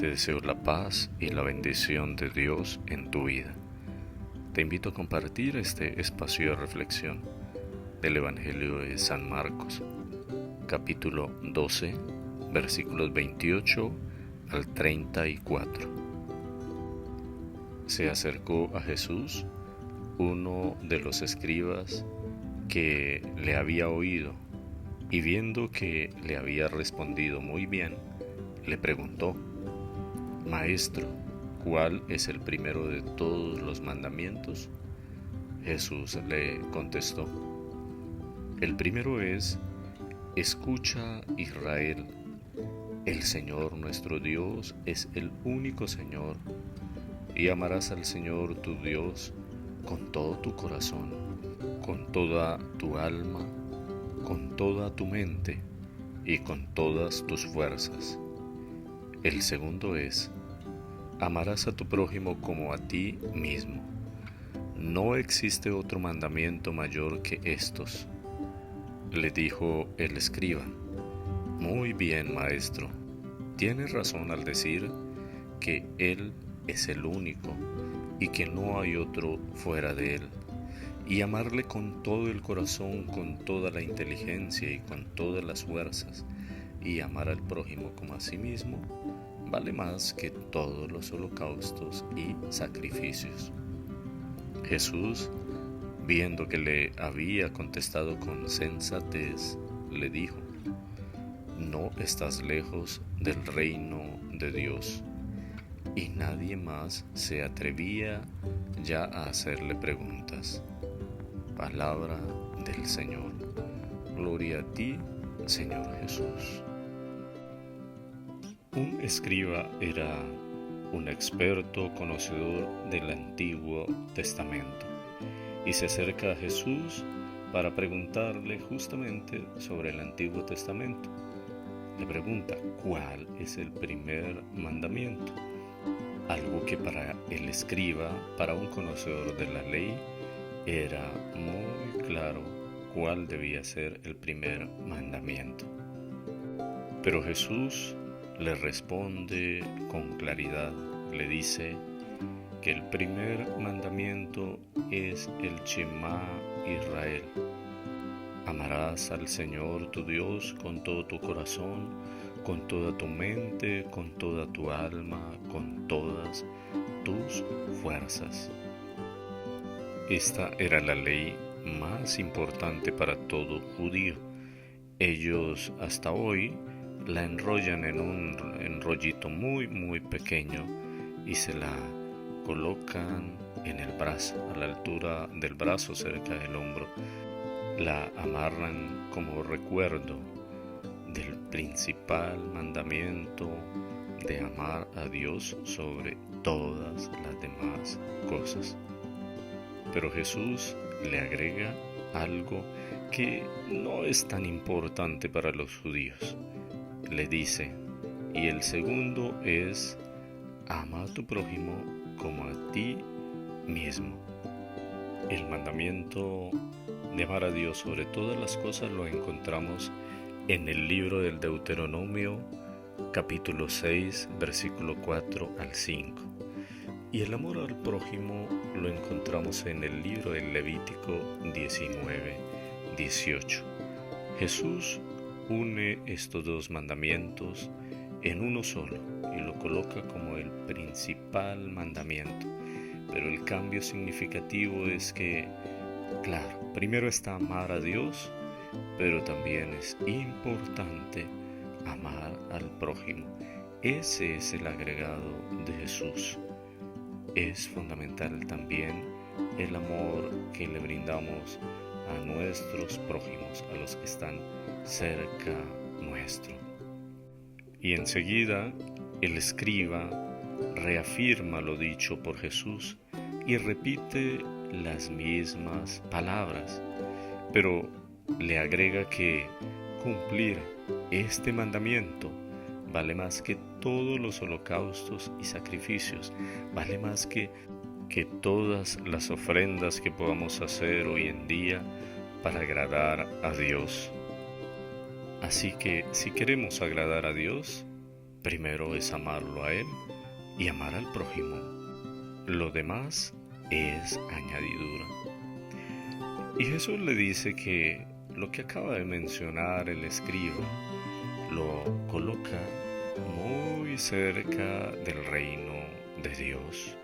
Te deseo la paz y la bendición de Dios en tu vida. Te invito a compartir este espacio de reflexión del Evangelio de San Marcos, capítulo 12, versículos 28 al 34. Se acercó a Jesús uno de los escribas que le había oído, y viendo que le había respondido muy bien, le preguntó: Maestro, ¿cuál es el primero de todos los mandamientos? Jesús le contestó: El primero es: Escucha, Israel, el Señor nuestro Dios es el único Señor, y amarás al Señor tu Dios con todo tu corazón, con toda tu alma, con toda tu mente y con todas tus fuerzas. El segundo es: amarás a tu prójimo como a ti mismo. No existe otro mandamiento mayor que estos. Le dijo el escriba: Muy bien, maestro. Tienes razón al decir que Él es el único y que no hay otro fuera de Él. Y amarle con todo el corazón, con toda la inteligencia y con todas las fuerzas, y amar al prójimo como a sí mismo, vale más que todos los holocaustos y sacrificios. Jesús, viendo que le había contestado con sensatez, le dijo: No estás lejos del reino de Dios. Y nadie más se atrevía ya a hacerle preguntas. Palabra del Señor. Gloria a ti, Señor Jesús. Un escriba era un experto conocedor del Antiguo Testamento y se acerca a Jesús para preguntarle justamente sobre el Antiguo Testamento. Le pregunta: ¿cuál es el primer mandamiento? Algo que para el escriba, para un conocedor de la ley, era muy claro cuál debía ser el primer mandamiento. Pero Jesús le responde con claridad, le dice que el primer mandamiento es el Shema Israel. Amarás al Señor tu Dios con todo tu corazón, con toda tu mente, con toda tu alma, con todas tus fuerzas. Esta era la ley más importante para todo judío. Ellos hasta hoy la enrollan en un enrollito muy pequeño y se la colocan en el brazo, a la altura del brazo, cerca del hombro. La amarran como recuerdo del principal mandamiento de amar a Dios sobre todas las demás cosas. Pero Jesús le agrega algo que no es tan importante para los judíos. Le dice: y el segundo es: ama a tu prójimo como a ti mismo. El mandamiento de amar a Dios sobre todas las cosas lo encontramos en el libro del Deuteronomio, capítulo 6, versículo 4 al 5. Y el amor al prójimo lo encontramos en el libro del Levítico 19, 18. Jesús une estos dos mandamientos en uno solo y lo coloca como el principal mandamiento. Pero el cambio significativo es que, claro, primero está amar a Dios, pero también es importante amar al prójimo. Ese es el agregado de Jesús. Es fundamental también el amor que le brindamos a nuestros prójimos, a los que están cerca nuestro. Y enseguida el escriba reafirma lo dicho por Jesús y repite las mismas palabras, pero le agrega que cumplir este mandamiento vale más que todos los holocaustos y sacrificios, vale más que todas las ofrendas que podamos hacer hoy en día para agradar a Dios. Así que si queremos agradar a Dios, primero es amarlo a Él y amar al prójimo. Lo demás es añadidura. Y Jesús le dice que lo que acaba de mencionar el escriba lo coloca muy cerca del reino de Dios,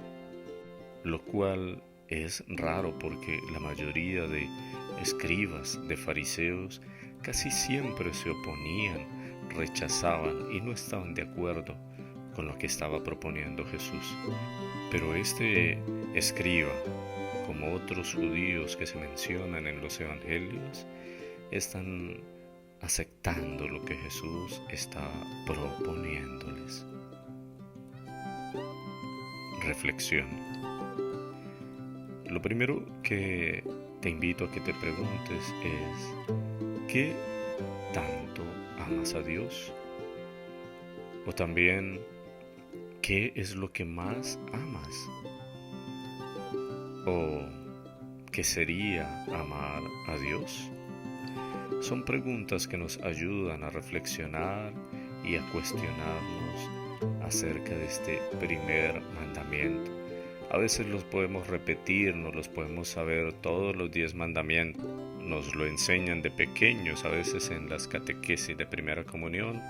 lo cual es raro porque la mayoría de escribas, de fariseos, casi siempre se oponían, rechazaban y no estaban de acuerdo con lo que estaba proponiendo Jesús. Pero este escriba, como otros judíos que se mencionan en los evangelios, están aceptando lo que Jesús está proponiéndoles. Reflexión. Lo primero que te invito a que te preguntes es: ¿qué tanto amas a Dios? O también, ¿qué es lo que más amas? ¿O qué sería amar a Dios? Son preguntas que nos ayudan a reflexionar y a cuestionarnos acerca de este primer mandamiento. A veces los podemos repetir, nos los podemos saber todos los 10 mandamientos. Nos lo enseñan de pequeños, a veces en las catequesis de primera comunión.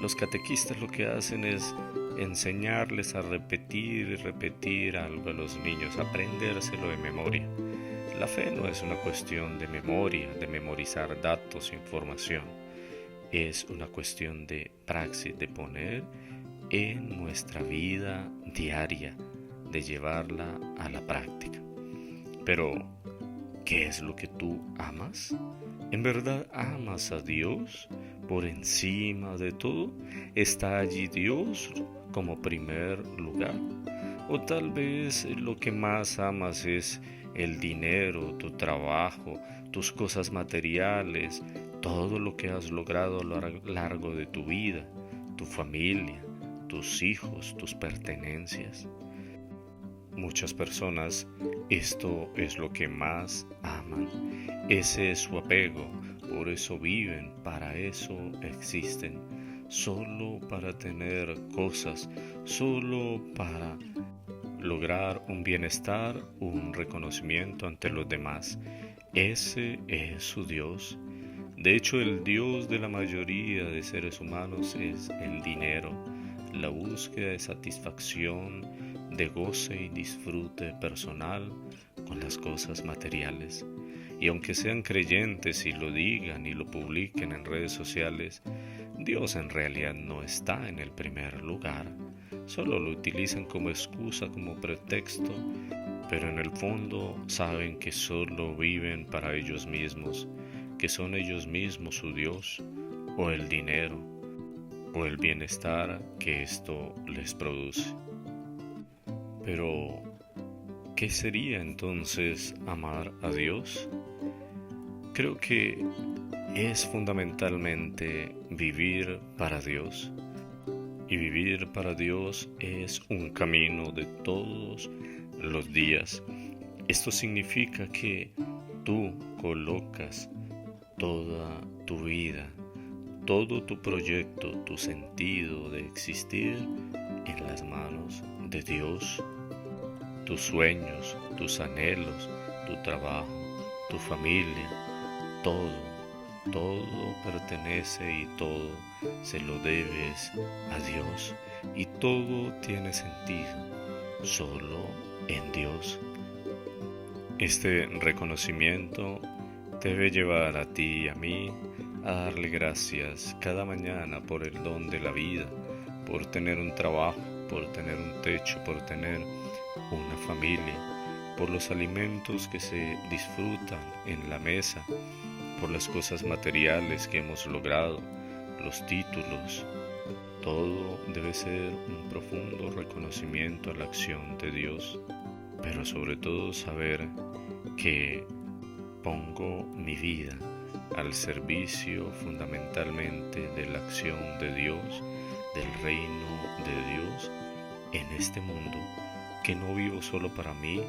Los catequistas lo que hacen es enseñarles a repetir y repetir algo a los niños, aprendérselo de memoria. La fe no es una cuestión de memoria, de memorizar datos, información. Es una cuestión de praxis, de poner en nuestra vida diaria, de llevarla a la práctica. Pero, ¿qué es lo que tú amas? ¿En verdad amas a Dios por encima de todo? ¿Está allí Dios como primer lugar? ¿O tal vez lo que más amas es el dinero, tu trabajo, tus cosas materiales, todo lo que has logrado a lo largo de tu vida, tu familia, tus hijos, tus pertenencias? Muchas personas esto es lo que más aman, ese es su apego, por eso viven, para eso existen, solo para tener cosas, solo para lograr un bienestar, un reconocimiento ante los demás. Ese es su Dios. De hecho, el Dios de la mayoría de seres humanos es el dinero, la búsqueda de satisfacción, de goce y disfrute personal con las cosas materiales. Y aunque sean creyentes y lo digan y lo publiquen en redes sociales, Dios en realidad no está en el primer lugar. Solo lo utilizan como excusa, como pretexto, pero en el fondo saben que solo viven para ellos mismos, que son ellos mismos su Dios, o el dinero, o el bienestar que esto les produce. Pero, ¿qué sería entonces amar a Dios? Creo que es fundamentalmente vivir para Dios. Y vivir para Dios es un camino de todos los días. Esto significa que tú colocas toda tu vida, todo tu proyecto, tu sentido de existir en las manos de Dios. Tus sueños, tus anhelos, tu trabajo, tu familia, todo pertenece y todo se lo debes a Dios. Y todo tiene sentido solo en Dios. Este reconocimiento debe llevar a ti y a mí a darle gracias cada mañana por el don de la vida, por tener un trabajo, por tener un techo, por tener una familia, por los alimentos que se disfrutan en la mesa, por las cosas materiales que hemos logrado, los títulos. Todo debe ser un profundo reconocimiento a la acción de Dios, pero sobre todo saber que pongo mi vida al servicio fundamentalmente de la acción de Dios, del reino de Dios en este mundo, que no vivo solo para mí,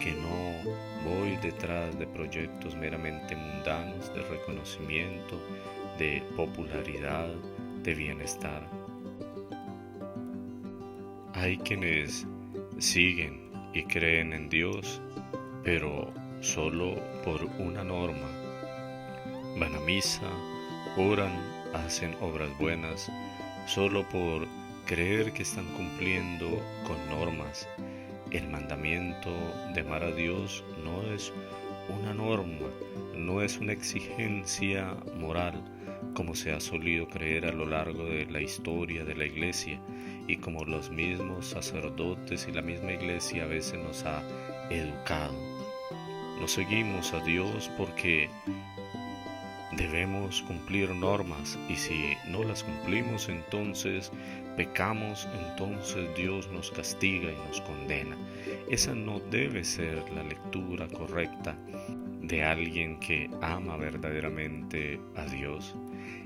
que no voy detrás de proyectos meramente mundanos, de reconocimiento, de popularidad, de bienestar. Hay quienes siguen y creen en Dios, pero solo por una norma. Van a misa, oran, hacen obras buenas, solo por creer que están cumpliendo con normas. El mandamiento de amar a Dios no es una norma, no es una exigencia moral, como se ha solido creer a lo largo de la historia de la Iglesia y como los mismos sacerdotes y la misma Iglesia a veces nos ha educado. No seguimos a Dios porque debemos cumplir normas y si no las cumplimos entonces pecamos, entonces Dios nos castiga y nos condena. Esa no debe ser la lectura correcta de alguien que ama verdaderamente a Dios.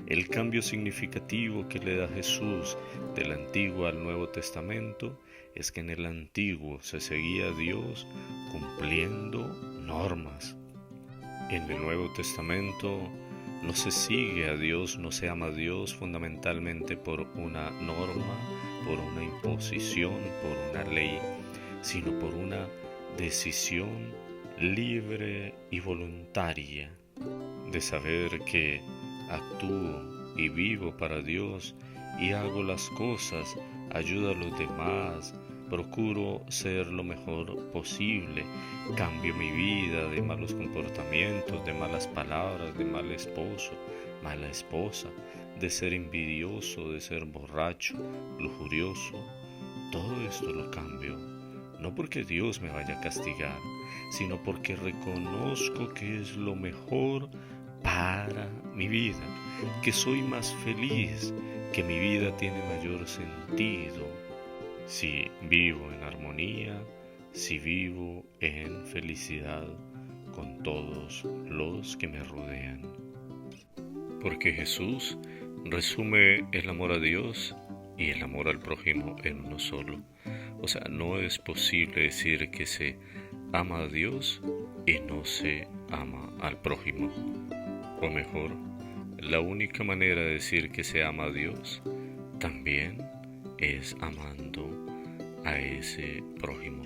El cambio significativo que le da Jesús del Antiguo al Nuevo Testamento es que en el Antiguo se seguía a Dios cumpliendo normas. En el Nuevo Testamento no se sigue a Dios, no se ama a Dios fundamentalmente por una norma, por una imposición, por una ley, sino por una decisión libre y voluntaria de saber que actúo y vivo para Dios y hago las cosas, ayudo a los demás, procuro ser lo mejor posible, cambio mi vida de malos comportamientos, de malas palabras, de mal esposo, mala esposa, de ser envidioso, de ser borracho, lujurioso. Todo esto lo cambio, no porque Dios me vaya a castigar, sino porque reconozco que es lo mejor para mi vida, que soy más feliz, que mi vida tiene mayor sentido si vivo en armonía, si vivo en felicidad con todos los que me rodean. Porque Jesús resume el amor a Dios y el amor al prójimo en uno solo. O sea, no es posible decir que se ama a Dios y no se ama al prójimo. O mejor, la única manera de decir que se ama a Dios también es amando a ese prójimo.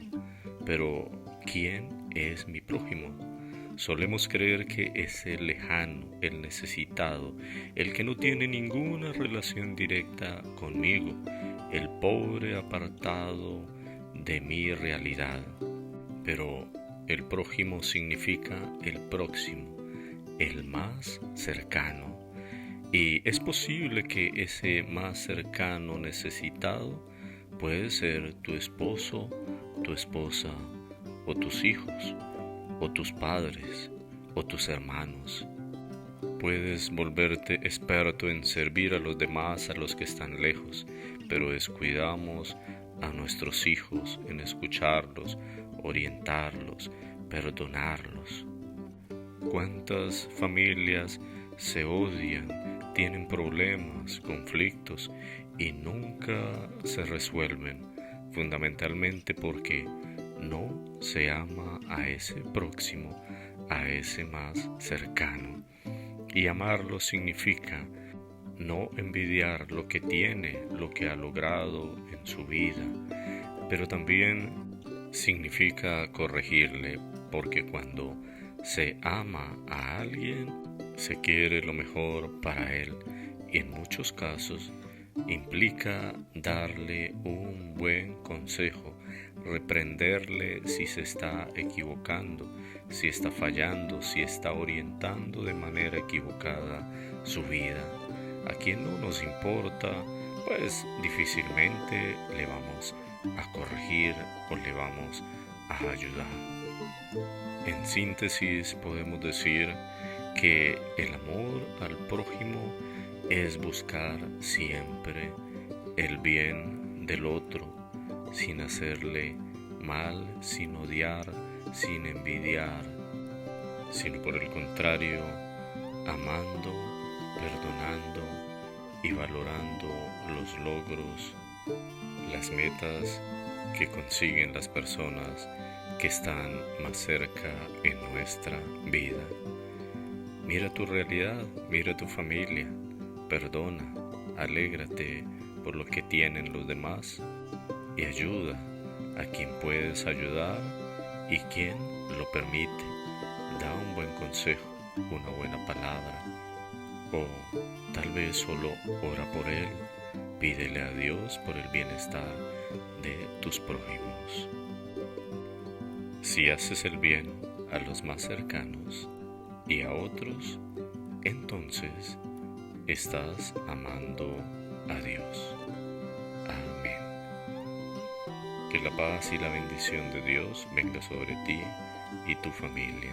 Pero, ¿quién es mi prójimo? Solemos creer que es el lejano, el necesitado, el que no tiene ninguna relación directa conmigo, el pobre apartado de mi realidad. Pero el prójimo significa el próximo, el más cercano. Y es posible que ese más cercano necesitado puede ser tu esposo, tu esposa, o tus hijos, o tus padres, o tus hermanos. Puedes volverte experto en servir a los demás, a los que están lejos, pero descuidamos a nuestros hijos en escucharlos, orientarlos, perdonarlos. ¿Cuántas familias se odian, tienen problemas, conflictos y nunca se resuelven? Fundamentalmente porque no se ama a ese próximo, a ese más cercano. Y amarlo significa no envidiar lo que tiene, lo que ha logrado en su vida, pero también significa corregirle, porque cuando se ama a alguien, se quiere lo mejor para él, y en muchos casos implica darle un buen consejo, reprenderle si se está equivocando, si está fallando, si está orientando de manera equivocada su vida. A quien no nos importa, pues difícilmente le vamos a corregir o le vamos a ayudar. En síntesis podemos decir que el amor al prójimo es buscar siempre el bien del otro, sin hacerle mal, sin odiar, sin envidiar, sino por el contrario, amando, perdonando y valorando los logros, las metas que consiguen las personas que están más cerca en nuestra vida. Mira tu realidad, mira tu familia, perdona, alégrate por lo que tienen los demás y ayuda a quien puedes ayudar y quien lo permite. Da un buen consejo, una buena palabra, o tal vez solo ora por él. Pídele a Dios por el bienestar de tus prójimos. Si haces el bien a los más cercanos y a otros, entonces estás amando a Dios. Amén. Que la paz y la bendición de Dios venga sobre ti y tu familia.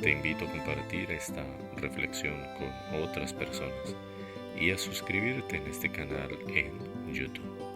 Te invito a compartir esta reflexión con otras personas y a suscribirte en este canal en YouTube.